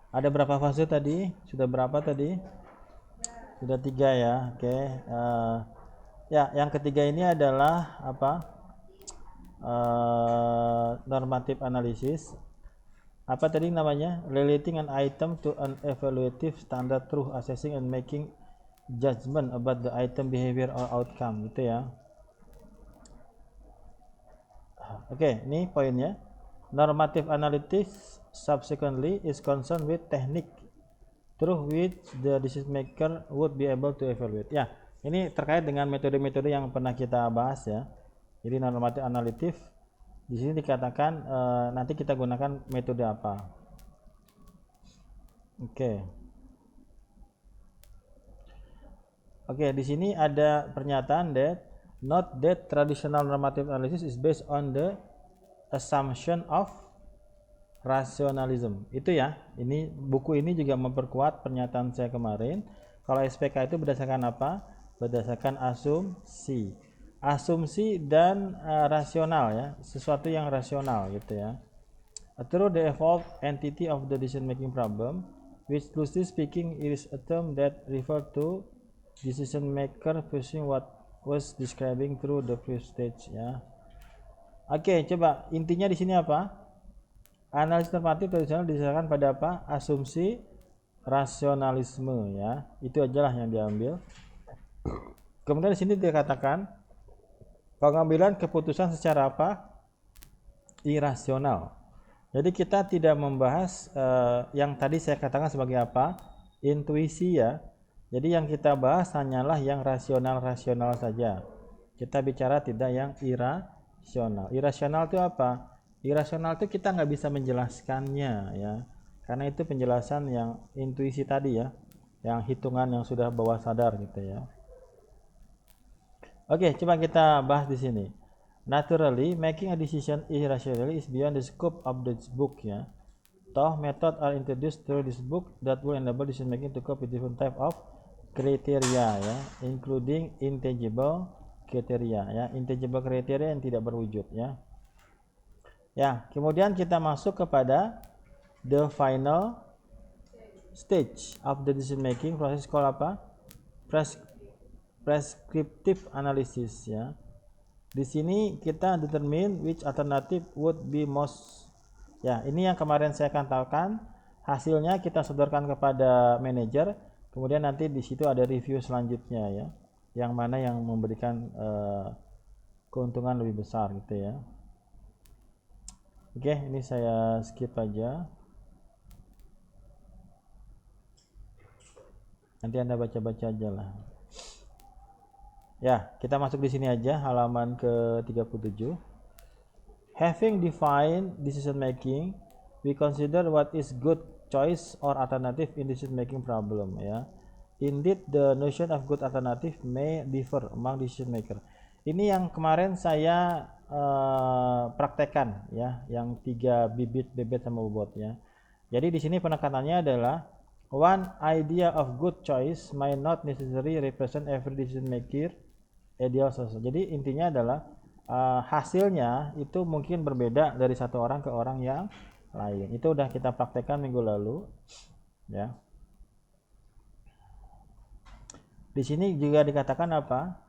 Ada berapa fase tadi? Sudah berapa tadi? Sudah 3 ya. Oke. Ya, yang ketiga ini adalah apa? Normative analysis. Apa tadi namanya? Relating an item to an evaluative standard through assessing and making judgment about the item behavior or outcome, gitu ya. Oke, ini poinnya. Normative analytics subsequently is concerned with technique through which the decision maker would be able to evaluate. Ya, ini terkait dengan metode-metode yang pernah kita bahas ya. Jadi normative analytic di sini dikatakan nanti kita gunakan metode apa. Oke. Oke, di sini ada pernyataan that not that traditional normative analysis is based on the assumption of rationalism. Itu ya. Ini buku ini juga memperkuat pernyataan saya kemarin. Kalau SPK itu berdasarkan apa? Berdasarkan asumsi. Asumsi dan rasional ya, sesuatu yang rasional gitu ya. Through the evolved entity of the decision making problem, which loosely speaking is a term that refer to decision maker pursuing what was describing through the first stage ya. Oke, coba intinya di sini apa? Analisis normatif tradisional didasarkan pada apa? Asumsi rasionalisme ya. Itu ajalah yang diambil. Kemudian di sini dikatakan pengambilan keputusan secara apa? Irasional. Jadi kita tidak membahas yang tadi saya katakan sebagai apa? Intuisi ya. Jadi yang kita bahas hanyalah yang rasional-rasional saja. Kita bicara tidak yang irasional. Irasional itu apa? Irasional itu kita nggak bisa menjelaskannya ya. Karena itu penjelasan yang intuisi tadi ya. Yang hitungan yang sudah bawah sadar gitu ya. Oke, coba kita bahas di sini. Naturally, making a decision irrationally is beyond the scope of this book ya. Toh method are introduced through this book that will enable decision making to cope with different type of criteria ya, including intangible criteria ya, intangible criteria yang tidak berwujud ya. Ya, kemudian kita masuk kepada the final stage of the decision making process called apa? Prescriptive analysis ya. Di sini kita determine which alternative would be most. Ya, ini yang kemarin saya katakan, hasilnya kita sodorkan kepada manajer, kemudian nanti di situ ada review selanjutnya ya. Yang mana yang memberikan keuntungan lebih besar gitu ya. Oke, ini saya skip aja. Nanti Anda baca-baca aja lah. Ya, kita masuk di sini aja, halaman ke-37. Having defined decision making, we consider what is good choice or alternative in decision making problem ya. Indeed, the notion of good alternative may differ among decision maker. Ini yang kemarin saya praktekkan ya, yang 3 bibit, bebet sama bobot ya. Jadi di sini penekanannya adalah one idea of good choice may not necessarily represent every decision maker ideal solution. Jadi intinya adalah hasilnya itu mungkin berbeda dari satu orang ke orang yang lain. Itu udah kita praktekkan minggu lalu ya. Di sini juga dikatakan apa?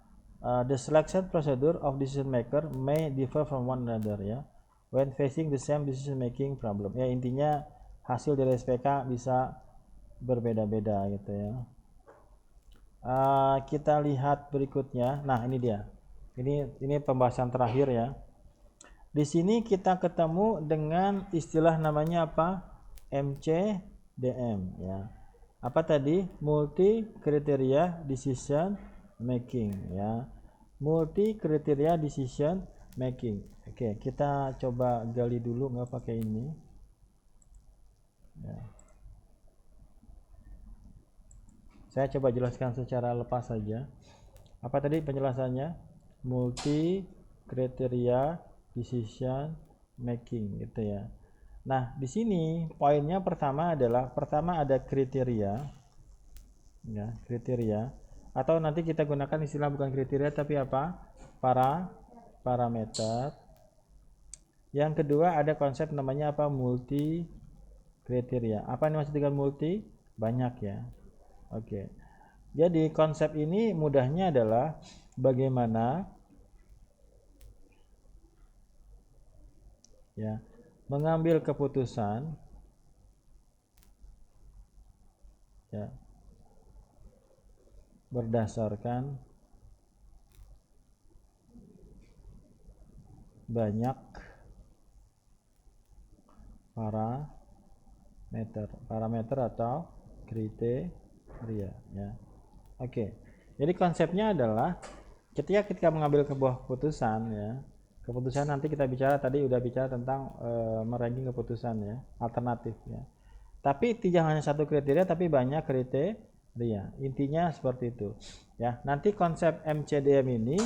The selection procedure of decision maker may differ from one another ya. When facing the same decision making problem. Ya intinya hasil dari SPK bisa berbeda-beda gitu ya. Kita lihat berikutnya. Nah, ini dia. Ini pembahasan terakhir ya. Di sini kita ketemu dengan istilah namanya apa? MCDM ya. Apa tadi? Multi criteria decision making ya. Multi criteria decision making. Oke, kita coba gali dulu nggak pakai ini. Ya. Saya coba jelaskan secara lepas saja. Apa tadi penjelasannya? Multi criteria decision making gitu ya. Nah, di sini poinnya pertama ada kriteria ya, kriteria atau nanti kita gunakan istilah bukan kriteria tapi apa? Parameter. Yang kedua ada konsep namanya apa? Multi kriteria. Apa yang dimaksud dengan multi? Banyak ya. Oke. Jadi konsep ini mudahnya adalah bagaimana ya mengambil keputusan ya berdasarkan banyak parameter atau kriteria ya. Oke. Jadi konsepnya adalah ketika mengambil sebuah keputusan ya. Keputusan nanti kita bicara tadi udah bicara tentang meranking keputusan ya, alternatif ya. Tapi tidak hanya satu kriteria tapi banyak kriteria. Intinya seperti itu. Ya, nanti konsep MCDM ini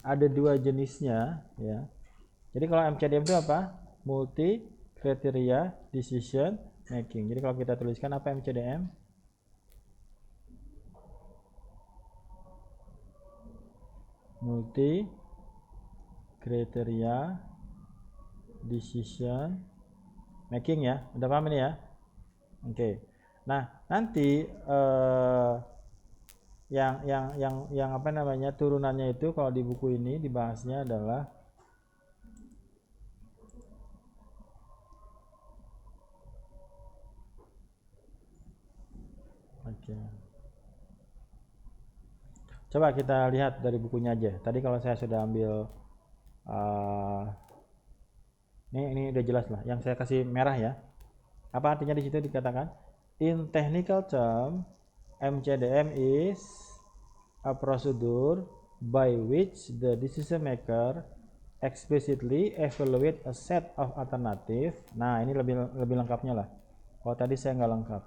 ada dua jenisnya ya. Jadi kalau MCDM itu apa? Multi Criteria Decision Making. Jadi kalau kita tuliskan apa MCDM? Multi Criteria Decision Making ya. Udah paham ini ya? Oke. Nah, nanti yang apa namanya turunannya itu kalau di buku ini dibahasnya adalah oke. Coba kita lihat dari bukunya aja. Tadi kalau saya sudah ambil ini udah jelas lah. Yang saya kasih merah ya. Apa artinya di situ dikatakan? In technical term, MCDM is a procedure by which the decision maker explicitly evaluate a set of alternative. Nah, ini lebih lengkapnya lah. Kalau tadi saya nggak lengkap.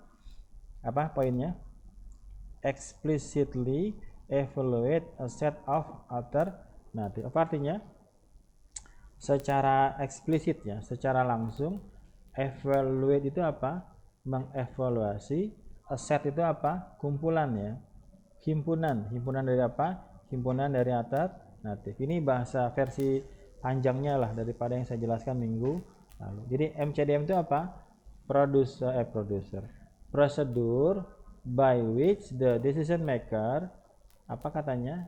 Apa poinnya? Explicitly evaluate a set of alternative. Apa artinya? Secara eksplisit ya, secara langsung. Evaluate itu apa? Mengevaluasi. A set itu apa? Kumpulan ya. Himpunan dari apa? Himpunan dari alternatif. Ini bahasa versi panjangnya lah daripada yang saya jelaskan minggu lalu. Jadi MCDM itu apa? Prosedur by which the decision maker apa katanya?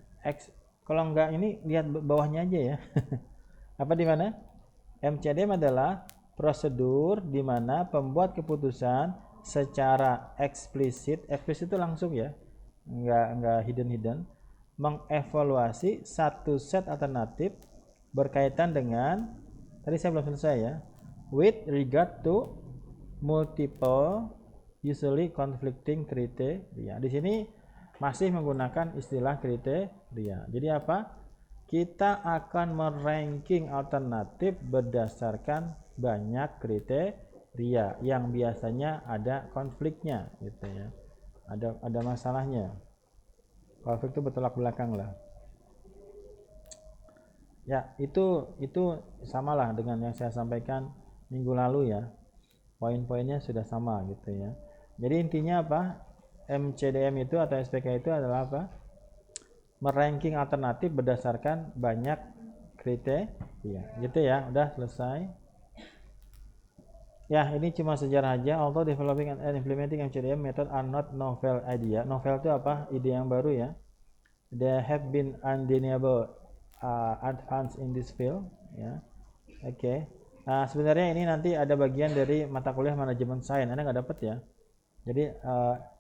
Kalau enggak ini lihat bawahnya aja ya. Apa di mana? MCDM adalah prosedur di mana pembuat keputusan secara eksplisit itu langsung ya, enggak hidden, mengevaluasi satu set alternatif berkaitan dengan tadi saya belum selesai ya, with regard to multiple usually conflicting criteria. Di sini masih menggunakan istilah kriteria. Jadi apa? Kita akan meranking alternatif berdasarkan banyak kriteria yang biasanya ada konfliknya gitu ya. Ada masalahnya. Konflik itu bertolak belakang lah. Ya, itu samalah dengan yang saya sampaikan minggu lalu ya. Poin-poinnya sudah sama gitu ya. Jadi intinya apa? MCDM itu atau SPK itu adalah apa? Meranking alternatif berdasarkan banyak kriteria. Gitu ya, udah selesai. Ya, ini cuma sejarah aja. Although developing and implementing MCDM method are not novel idea. Novel itu apa? Ide yang baru ya. There have been undeniable advance in this field ya. Oke. Nah, sebenarnya ini nanti ada bagian dari mata kuliah manajemen sains. Anda nggak dapat ya. Jadi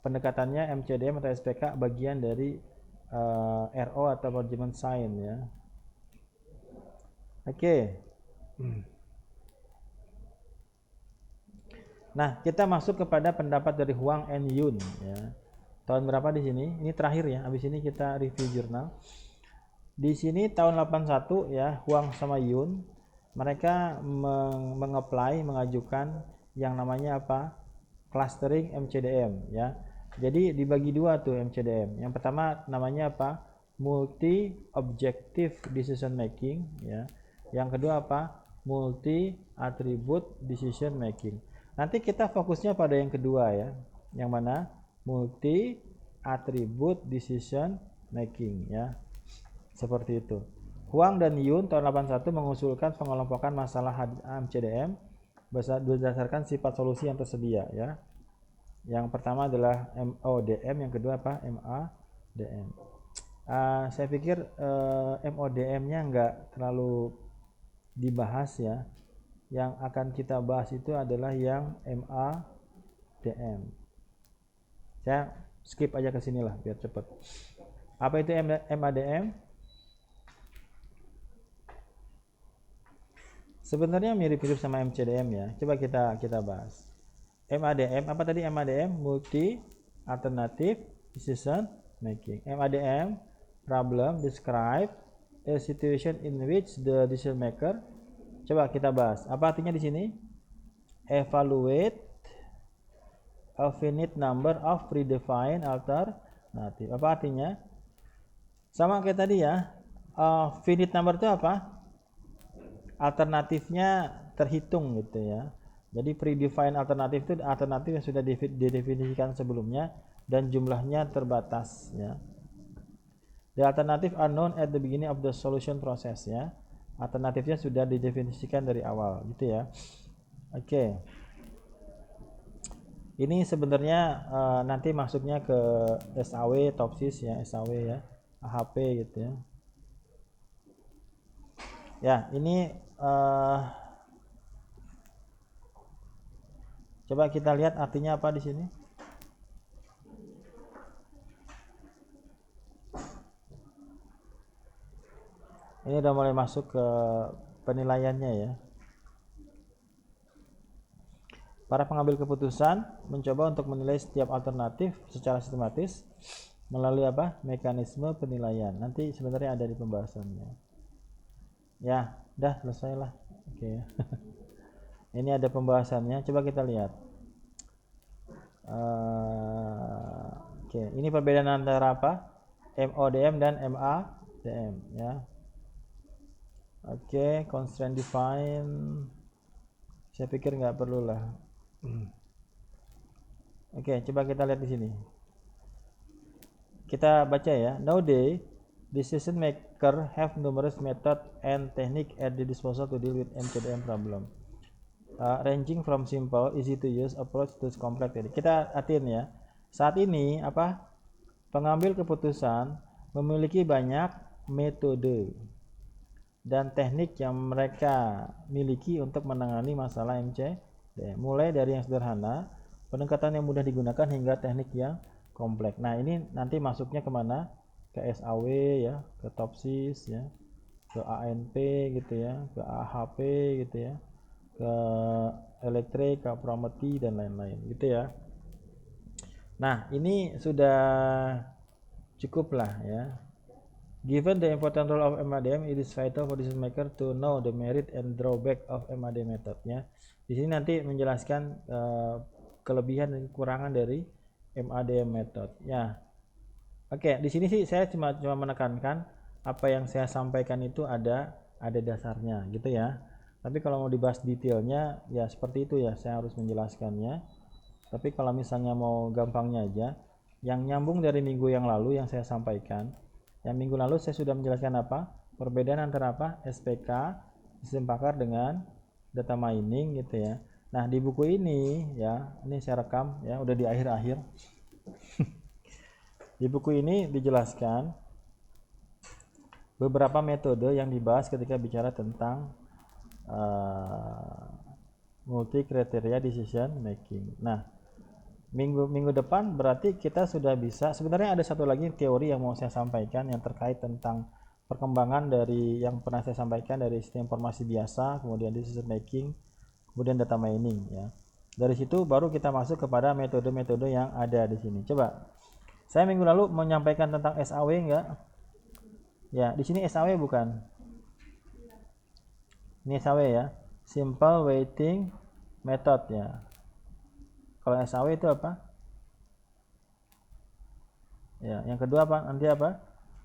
pendekatannya MCDM atau SPK bagian dari RO atau manajemen sains ya. Oke. Nah, kita masuk kepada pendapat dari Huang and Yun ya. Tahun berapa di sini? Ini terakhir ya. Habis ini kita review jurnal. Di sini tahun 81 ya, Huang sama Yun mereka mengajukan yang namanya apa? Clustering MCDM ya. Jadi dibagi dua tuh MCDM. Yang pertama namanya apa? Multi Objective Decision Making ya. Yang kedua apa? Multi Attribute Decision Making. Nanti kita fokusnya pada yang kedua ya. Yang mana? Multi Attribute Decision Making ya. Seperti itu. Huang dan Yun tahun 81 mengusulkan pengelompokan masalah MCDM berdasarkan sifat solusi yang tersedia ya. Yang pertama adalah MODM, yang kedua apa? MADM. Saya pikir MODM-nya nggak terlalu dibahas ya. Yang akan kita bahas itu adalah yang MADM. Saya skip aja ke sini lah biar cepet. Apa itu MADM? Sebenarnya mirip-mirip sama MCDM ya. Coba kita bahas. MADM apa tadi? MADM multi alternative decision making. MADM problem describe a situation in which the decision maker. Coba kita bahas. Apa artinya di sini? Evaluate a finite number of predefined alternative. Apa artinya? Sama kayak tadi ya. Finite number itu apa? Alternatifnya terhitung gitu ya. Jadi predefined alternatif itu alternatif yang sudah didefinisikan sebelumnya dan jumlahnya terbatas ya. The alternative are known at the beginning of the solution process ya. Alternatifnya sudah didefinisikan dari awal gitu ya. Oke. Ini sebenarnya nanti masuknya ke SAW, TOPSIS ya, SAW ya, AHP gitu ya. Ya, ini coba kita lihat artinya apa di sini. Ini udah mulai masuk ke penilaiannya ya. Para pengambil keputusan mencoba untuk menilai setiap alternatif secara sistematis melalui apa? Mekanisme penilaian. Nanti sebenarnya ada di pembahasannya. Ya, dah selesai lah. Oke. Ini ada pembahasannya. Coba kita lihat. Oke, ini perbedaan antara apa? MODM dan MADM ya. Oke, constraint define. Saya pikir nggak perlu lah. Oke, coba kita lihat di sini. Kita baca ya. Nowadays, decision maker have numerous method and technique at the disposal to deal with MCDM problem. Ranging from simple, easy to use approach to complex. Jadi kita artiin ya. Saat ini apa? Pengambil keputusan memiliki banyak metode dan teknik yang mereka miliki untuk menangani masalah MCDM. Mulai dari yang sederhana, pendekatan yang mudah digunakan hingga teknik yang kompleks. Nah, ini nanti masuknya kemana? Ke SAW ya, ke TOPSIS ya, ke ANP gitu ya, ke AHP gitu ya, ke elektrik, ke prometi dan lain-lain gitu ya. Nah, ini sudah cukup lah ya. Given the important role of MADM, it is vital for decision maker to know the merit and drawback of MADM methodnya. Di sini nanti menjelaskan kelebihan dan kekurangan dari MADM method. Ya, oke. Di sini sih saya cuma menekankan apa yang saya sampaikan itu ada dasarnya, gitu ya. Tapi kalau mau dibahas detailnya, ya seperti itu ya. Saya harus menjelaskannya. Tapi kalau misalnya mau gampangnya aja, yang nyambung dari minggu yang lalu yang saya sampaikan. Yang minggu lalu saya sudah menjelaskan apa? Perbedaan antara apa? SPK, sistem pakar dengan data mining gitu ya. Nah, di buku ini ya, ini saya rekam ya, udah di akhir-akhir. Di buku ini dijelaskan beberapa metode yang dibahas ketika bicara tentang multi kriteria decision making. Nah, minggu depan berarti kita sudah bisa. Sebenarnya ada satu lagi teori yang mau saya sampaikan yang terkait tentang perkembangan dari yang pernah saya sampaikan dari sistem informasi biasa, kemudian decision making, kemudian data mining ya. Dari situ baru kita masuk kepada metode-metode yang ada di sini. Coba, saya minggu lalu menyampaikan tentang SAW enggak? Ya, di sini SAW bukan? Ini SAW ya, simple weighting method ya. Kalau SAW itu apa? Ya, yang kedua apa? Nanti apa?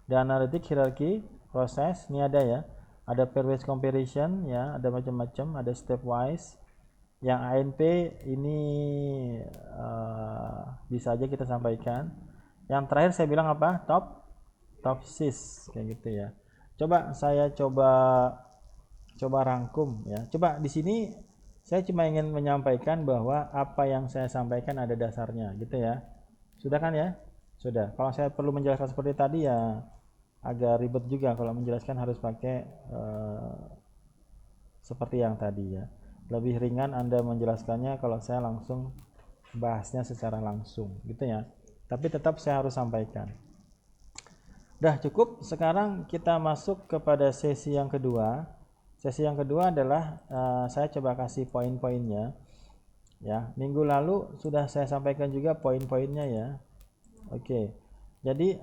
The analytic hierarchy process. Ini ada ya. Ada pairwise comparison ya, ada macam-macam, ada stepwise. Yang ANP ini bisa aja kita sampaikan. Yang terakhir saya bilang apa? TOPSIS kayak gitu ya. Coba saya coba rangkum ya. Coba di sini Saya cuma ingin menyampaikan bahwa apa yang saya sampaikan ada dasarnya, gitu ya. Sudah kan ya? Sudah. Kalau saya perlu menjelaskan seperti tadi ya agak ribet juga kalau menjelaskan harus pakai seperti yang tadi ya. Lebih ringan Anda menjelaskannya kalau saya langsung bahasnya secara langsung, gitu ya. Tapi tetap saya harus sampaikan. Udah cukup, sekarang kita masuk kepada sesi yang kedua. Sesi yang kedua adalah saya coba kasih poin-poinnya. Ya, minggu lalu sudah saya sampaikan juga poin-poinnya ya. Oke, jadi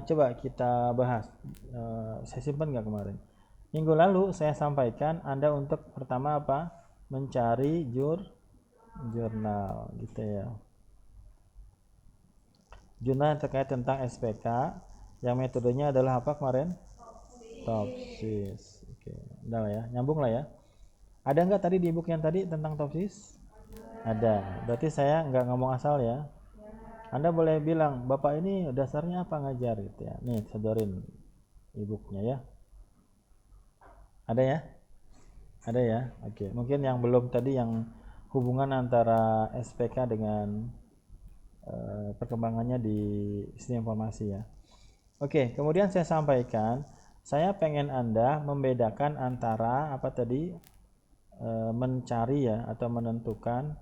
coba kita bahas. Saya simpan nggak kemarin? Minggu lalu saya sampaikan Anda untuk pertama apa? Mencari jurnal, gitu ya. Jurnal terkait tentang SPK, yang metodenya adalah apa kemarin? Topsis. Oke, udah lah ya, nyambung lah ya. Ada nggak tadi di e-book yang tadi tentang topsis? Ada. Berarti saya nggak ngomong asal ya. Anda boleh bilang, Bapak ini dasarnya apa ngajar gitu ya. Nih, sodorin e-booknya ya. Ada ya? Ada ya? Oke. Mungkin yang belum tadi yang hubungan antara SPK dengan perkembangannya di sistem informasi ya. Oke, kemudian saya sampaikan, saya pengen Anda membedakan antara apa tadi mencari ya atau menentukan.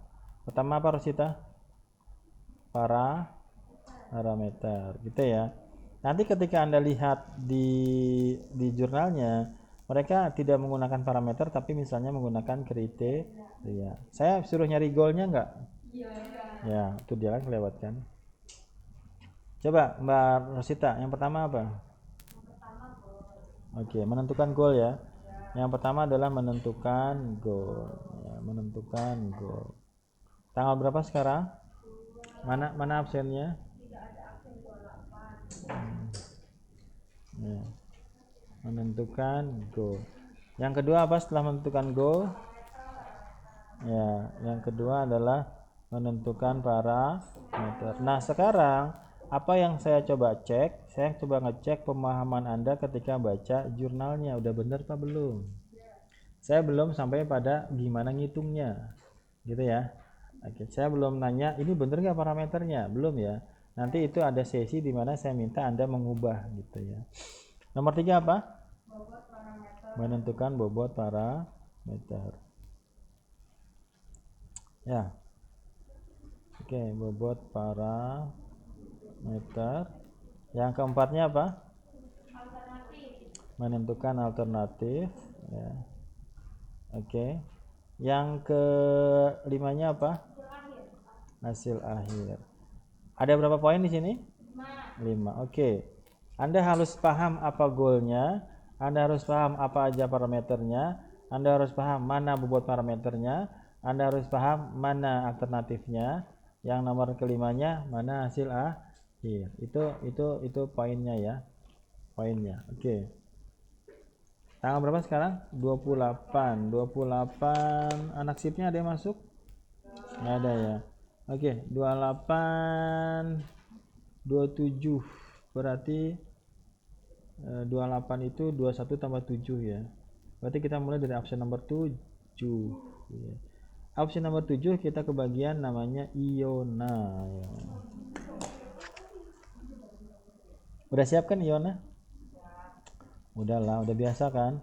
Pertama apa Rosita? Parameter, gitu ya. Nanti ketika Anda lihat di jurnalnya, mereka tidak menggunakan parameter tapi misalnya menggunakan kriteria. Saya suruh nyari goalnya enggak? Ya, itu dia kan kelewatkan. Coba Mbak Rosita, yang pertama apa? Oke, menentukan goal ya. Yang pertama adalah menentukan goal. Ya, menentukan goal. Tanggal berapa sekarang? Mana absennya? Ya. Menentukan goal. Yang kedua apa setelah menentukan goal? Ya, yang kedua adalah menentukan parameter. Nah, sekarang apa yang saya coba cek? Saya coba ngecek pemahaman Anda ketika baca jurnalnya. Udah benar apa belum? Saya belum sampai pada gimana ngitungnya. Gitu ya. Oke, saya belum nanya ini benar nggak parameternya? Belum ya. Nanti itu ada sesi di mana saya minta Anda mengubah gitu ya. Nomor 3 apa? Menentukan bobot parameter. Ya. Oke, bobot parameter. Yang keempatnya apa? Menentukan alternatif. Ya. Oke. Yang kelimanya apa? Hasil akhir. Ada berapa poin di sini? 5. Oke. Anda harus paham apa goalnya. Anda harus paham apa aja parameternya. Anda harus paham mana bobot parameternya. Anda harus paham mana alternatifnya. Yang nomor kelimanya mana hasil akhir. Itu poinnya ya. Poinnya. Oke. Tanggal berapa sekarang? 28. 28 anak sipnya ada yang masuk? Nggak ada ya. Oke, 28 27. Berarti 28 itu 21 tambah 7 ya. Berarti kita mulai dari absen nomor 7 ya. Absen nomor 7 kita ke bagian namanya iona ya. Udah siap kan iona? Udahlah, udah biasa kan?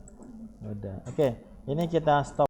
Udah. Oke, ini kita stop